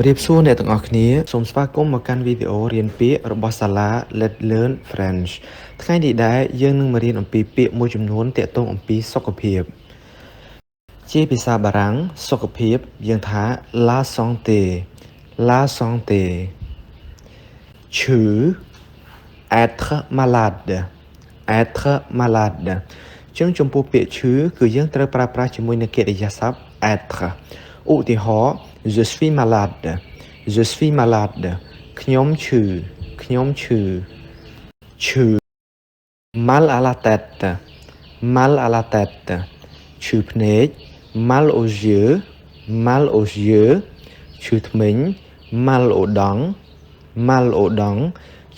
រៀបសួរអ្នកទាំងអស់គ្នាសូមស្វាគមន៍មកកាន់វីដេអូរៀនពាក្យរបស់ SALA Let's Learn French ថ្ងៃនេះដែរយើងនឹងមករៀនអំពីពាក្យមួយចំនួនទាក់ទងអំពីសុខភាពជាភាសាបារាំងសុខភាពយើងថា la santé ឈឺ être malade ចឹងចំពោះពាក្យឈឺគឺយើងត្រូវប្រើប្រាស់ជាមួយនឹងកិរិយាសព្ទ être ឧទាហរណ៍ je suis malade ខ្ញុំឈឺឈឺ mal à la tête ឈឺភ្នែក mal aux yeux ឈឺធ្មេញ mal aux dents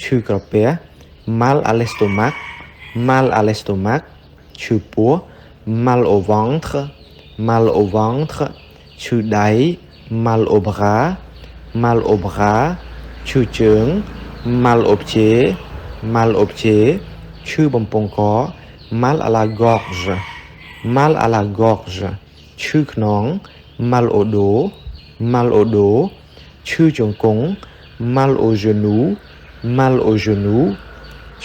ឈឺក្រពះ mal à l'estomac ឈឺពោះ mal au ventre ឈឺដៃ mal au bras ឈឺជើង mal au pied ឈឺបំពង់ក mal à la gorge ឈឺខ្នង mal au dos ឈឺជង្គង់ mal au genou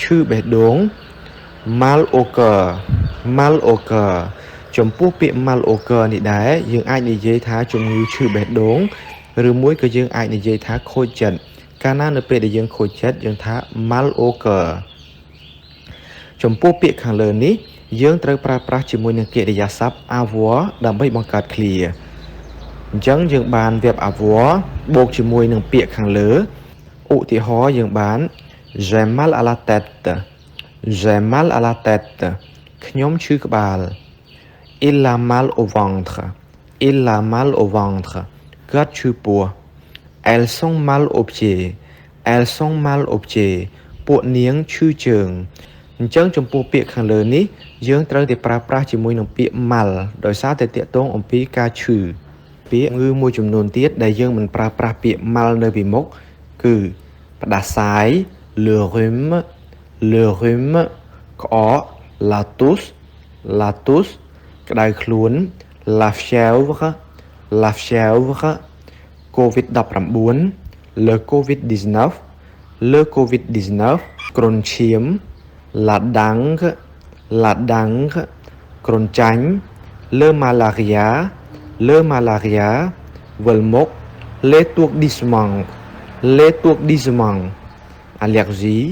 ឈឺបេះដូង mal au cœur ចំពោះពាក្យ mal au cœur នេះដែរយើងអាចនិយាយថាជំងឺឈឺបេះដូងឬមួយក៏យើងអាចនិយាយថាខូចចិត្តកាលណានៅពេលដែលយើងខូចចិត្តយើងថា mal au cœur ចំពោះពាក្យខាងលើនេះយើងត្រូវប្រើប្រាស់ជាមួយនឹងកិរិយាសព្ទ avoir ដើម្បីបង្កើត clear អញ្ចឹងយើងបាន verb avoir បូកជាមួយនឹងពាក្យខាងលើឧទាហរណ៍យើងបាន j'ai mal à la tête ខ្ញុំឈឺក្បាល il a mal au ventre គាត់ឈឺពោះ elles sont mal aux pieds ពួកនាងឈឺជើងអញ្ចឹងចំពោះពាក្យខាងលើនេះយើងត្រូវតែប្រើប្រាស់ជាមួយនឹងពាក្យ mal ដោយសារតែទាក់ទងអំពីការឈឺពាក្យមួយចំនួនទៀតដែលយើងមិនប្រើប្រាស់ពាក្យ mal នៅពីមុខគឺផ្ដាសាយ le rhume ក្អក la toux ក្តៅខ្លួន la fièvre COVID-19 le COVID-19 គ្រុនឈាម la dengue គ្រុនចាញ់ le malaria វិលមុខ l'étourdissement allergie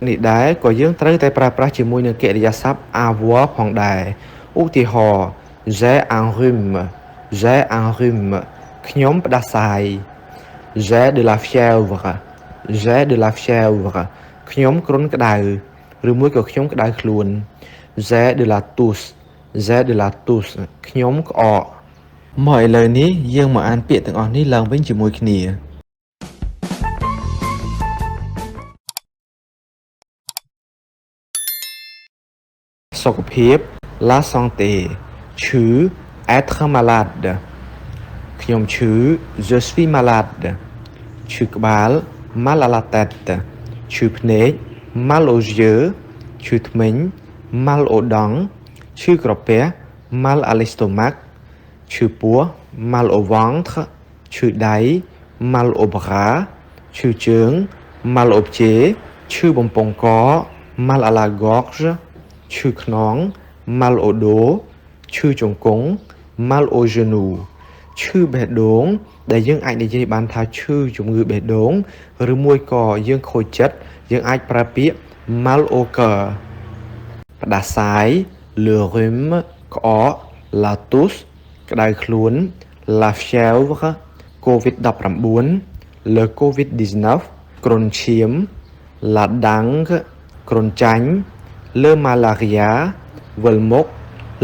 នេះដែរក៏យើងត្រូវតែប្រើប្រាស់ជាមួយនឹងកិរិយាសព្ទ avoir ផងដែរឧទាហរណ៍ j'ai un rhume ខ្ញុំផ្ដាសាយ j'ai de la fièvre ខ្ញុំគ្រុនក្តៅឬមួយក៏ខ្ញុំក្តៅខ្លួន j'ai de la toux ខ្ញុំក្អកមកឥឡូវនេះយើងមកអានពាក្យទាំងអស់នេះឡើងវិញជាមួយគ្នាសុខភាព la santé ឈឺ être malade ខ្ញុំឈឺ je suis malade ឈឺក្បាល mal à la tête ឈឺភ្នែក mal aux yeux ឈឺធ្មេញ mal aux dents ឈឺក្រពះ mal à l'estomac ឈឺពោះ mal au ventre ឈឺដៃ mal au bras ឈឺជើង mal au pied ឈឺបំពង់ក mal à la gorge ឈឺខ្នង mal au dos ឈឺជង្គង់ mal au genou ឈឺបេះដូងដែលយើងអាចនិយាយបានថាឈឺជំងឺបេះដូងឬមួយក៏យើងខូចចិត្តយើងអាចប្រើពាក្យ mal au cœur ផ្ដាសាយ le rhume ក្អក la toux ក្តៅខ្លួន la fièvre COVID-19 le COVID-19 គ្រុនឈាម la dengue គ្រុនចាញ់ le malaria វិលមុខ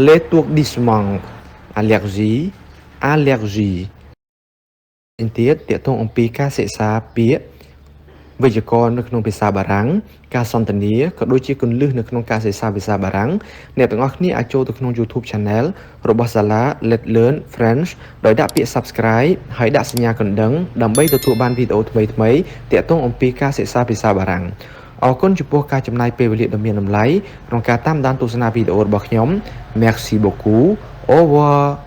l'étourdissement allergie ទៀតទាក់ទងអំពីការសិក្សាពាក្យវេយ្យាករណ៍នៅក្នុងភាសាបារាំងការសន្ទនាក៏ដូចជាគន្លឹះនៅក្នុងការសិក្សាភាសាបារាំងអ្នកទាំងអស់គ្នាអាចចូលទៅក្នុង YouTube Channel របស់ SALA Let's Learn French ដោយដាក់ពាក្យ Subscribe ហើយដាក់សញ្ញាកណ្ដឹងដើម្បីទទួលបានវីដេអូថ្មីៗទាក់ទងអំពីការសិក្សាភាសាបារាំងអរគុណចំពោះការចំណាយពេលវេលាដ៏មានតម្លៃក្នុងការតាមដានទស្សនាវីដេអូរបស់ខ្ញុំ Merci beaucoup. Au revoir.